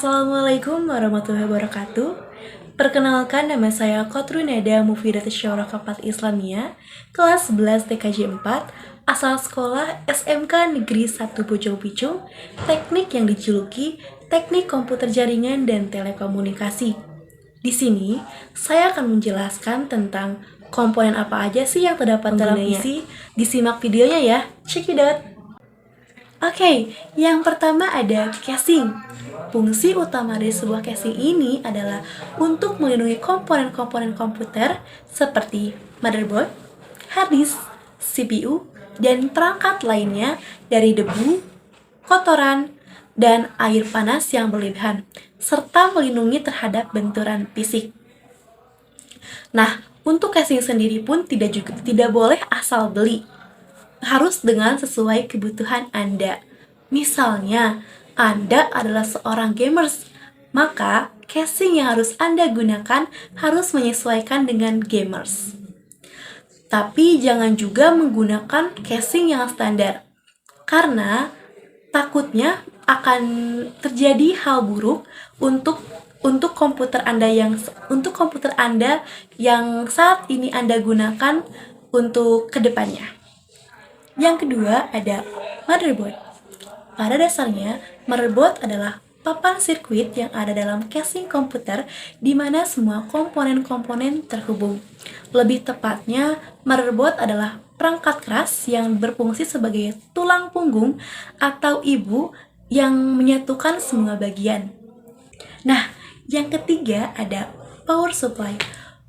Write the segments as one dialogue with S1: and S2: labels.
S1: Assalamualaikum warahmatullahi wabarakatuh. Perkenalkan, nama saya Kotruneda Mufidat Syura Kapat Islamia, kelas 11 TKJ 4, asal sekolah SMK Negeri 1 Bojong Picung, teknik yang dijuluki Teknik Komputer Jaringan dan Telekomunikasi. Di sini, saya akan menjelaskan tentang komponen apa aja sih yang terdapat dalam PC. Disimak videonya ya, check it out. Oke, yang pertama ada casing. Fungsi utama dari sebuah casing ini adalah untuk melindungi komponen-komponen komputer seperti motherboard, hard disk, CPU, dan perangkat lainnya dari debu, kotoran, dan air panas yang berlebihan, serta melindungi terhadap benturan fisik. Nah, untuk casing sendiri pun tidak boleh asal beli, harus dengan sesuai kebutuhan Anda. Misalnya, Anda adalah seorang gamers, maka casing yang harus Anda gunakan harus menyesuaikan dengan gamers. Tapi jangan juga menggunakan casing yang standar, karena takutnya akan terjadi hal buruk untuk komputer Anda yang saat ini Anda gunakan untuk kedepannya. Yang kedua ada motherboard. Pada dasarnya, motherboard adalah papan sirkuit yang ada dalam casing komputer di mana semua komponen-komponen terhubung. Lebih tepatnya, motherboard adalah perangkat keras yang berfungsi sebagai tulang punggung atau ibu yang menyatukan semua bagian. Nah, yang ketiga ada power supply.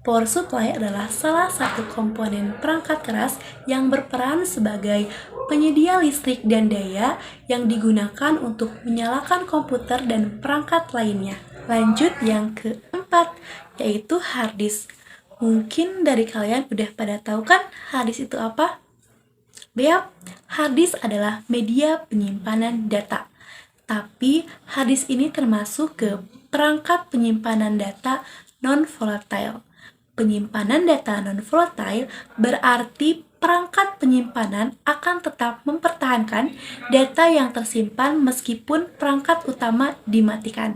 S1: Power supply adalah salah satu komponen perangkat keras yang berperan sebagai penyedia listrik dan daya yang digunakan untuk menyalakan komputer dan perangkat lainnya. Lanjut yang keempat, yaitu hard disk. Mungkin dari kalian udah pada tahu kan hard disk itu apa? Yap, hard disk adalah media penyimpanan data. Tapi hard disk ini termasuk ke perangkat penyimpanan data non-volatile. Penyimpanan data non-volatile berarti perangkat penyimpanan akan tetap mempertahankan data yang tersimpan meskipun perangkat utama dimatikan.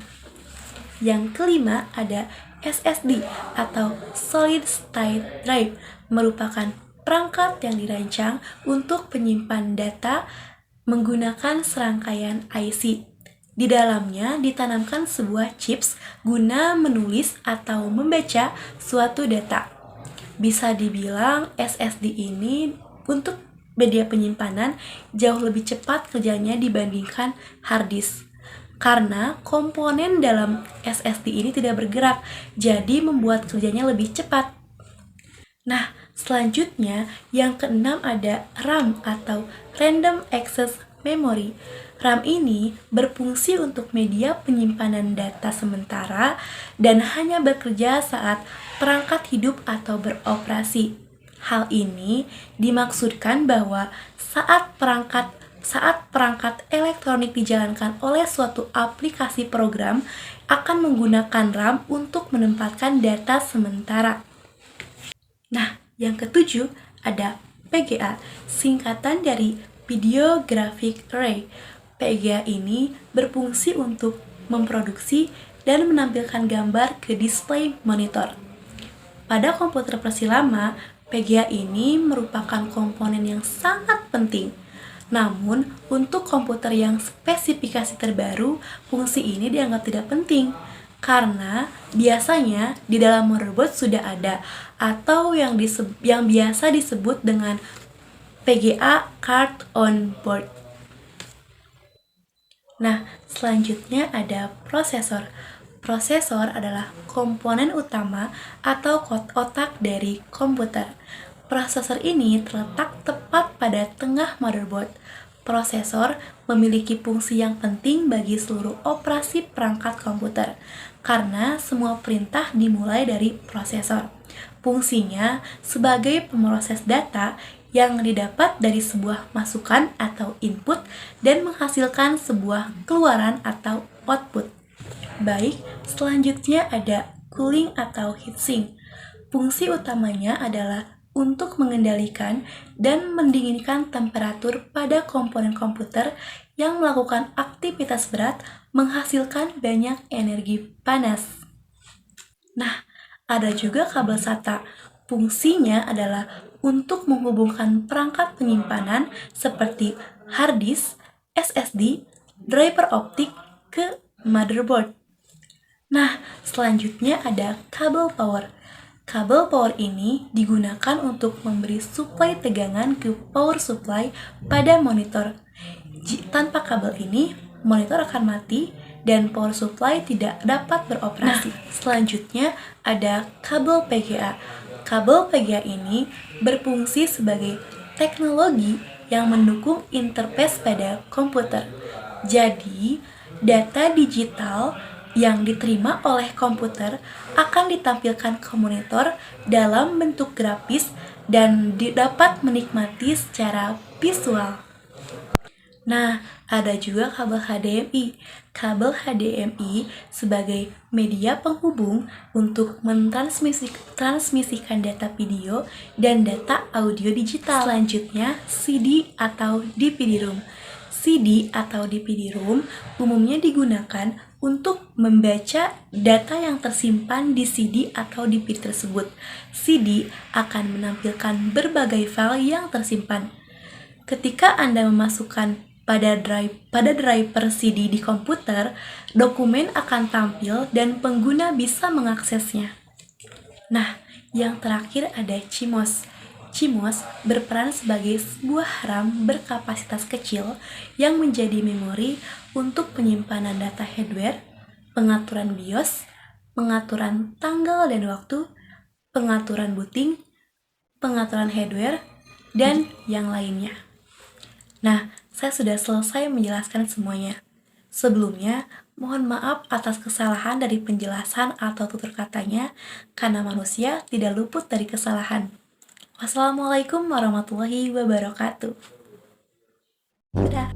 S1: Yang kelima ada SSD atau Solid State Drive, merupakan perangkat yang dirancang untuk penyimpan data menggunakan serangkaian IC. Di dalamnya ditanamkan sebuah chips guna menulis atau membaca suatu data. Bisa dibilang SSD ini untuk media penyimpanan jauh lebih cepat kerjanya dibandingkan hard disk. Karena komponen dalam SSD ini tidak bergerak, jadi membuat kerjanya lebih cepat. Nah, selanjutnya yang keenam ada RAM atau Random Access Memory. RAM ini berfungsi untuk media penyimpanan data sementara dan hanya bekerja saat perangkat hidup atau beroperasi. Hal ini dimaksudkan bahwa saat perangkat elektronik dijalankan oleh suatu aplikasi program akan menggunakan RAM untuk menempatkan data sementara. Nah, yang ketujuh ada VGA, singkatan dari Video Graphic Array. VGA ini berfungsi untuk memproduksi dan menampilkan gambar ke display monitor. Pada komputer versi lama, VGA ini merupakan komponen yang sangat penting. Namun, untuk komputer yang spesifikasi terbaru, fungsi ini dianggap tidak penting. Karena biasanya di dalam motherboard sudah ada atau yang biasa disebut dengan VGA card on board. Nah, selanjutnya ada prosesor. Prosesor adalah komponen utama atau otak dari komputer. Prosesor ini terletak tepat pada tengah motherboard. Prosesor memiliki fungsi yang penting bagi seluruh operasi perangkat komputer, karena semua perintah dimulai dari prosesor. Fungsinya sebagai pemroses data yang didapat dari sebuah masukan atau input dan menghasilkan sebuah keluaran atau output. Baik, selanjutnya ada cooling atau heatsink. Fungsi utamanya adalah untuk mengendalikan dan mendinginkan temperatur pada komponen komputer yang melakukan aktivitas berat menghasilkan banyak energi panas. Nah, ada juga kabel SATA. Fungsinya adalah untuk menghubungkan perangkat penyimpanan seperti hard disk, SSD, driver optik ke motherboard. Nah, selanjutnya ada kabel power. Kabel power ini digunakan untuk memberi suplai tegangan ke power supply pada monitor. Tanpa kabel ini, monitor akan mati dan power supply tidak dapat beroperasi. Nah, selanjutnya ada kabel PGA. Kabel PGA ini berfungsi sebagai teknologi yang mendukung interface pada komputer. Jadi, data digital yang diterima oleh komputer akan ditampilkan ke monitor dalam bentuk grafis dan dapat menikmati secara visual. Nah, ada juga kabel HDMI. Kabel HDMI sebagai media penghubung untuk mentransmisikan data video dan data audio digital. Selanjutnya, CD atau DVD-ROM. CD atau DVD-ROM umumnya digunakan untuk membaca data yang tersimpan di CD atau DVD tersebut. CD akan menampilkan berbagai file yang tersimpan. Ketika Anda memasukkan pada driver CD di komputer, dokumen akan tampil dan pengguna bisa mengaksesnya. Nah, yang terakhir ada CMOS. CMOS berperan sebagai sebuah RAM berkapasitas kecil yang menjadi memori untuk penyimpanan data hardware, pengaturan BIOS, pengaturan tanggal dan waktu, pengaturan booting, pengaturan hardware, dan yang lainnya. Nah, saya sudah selesai menjelaskan semuanya. Sebelumnya, mohon maaf atas kesalahan dari penjelasan atau tutur katanya, karena manusia tidak luput dari kesalahan. Wassalamualaikum warahmatullahi wabarakatuh. Dadah.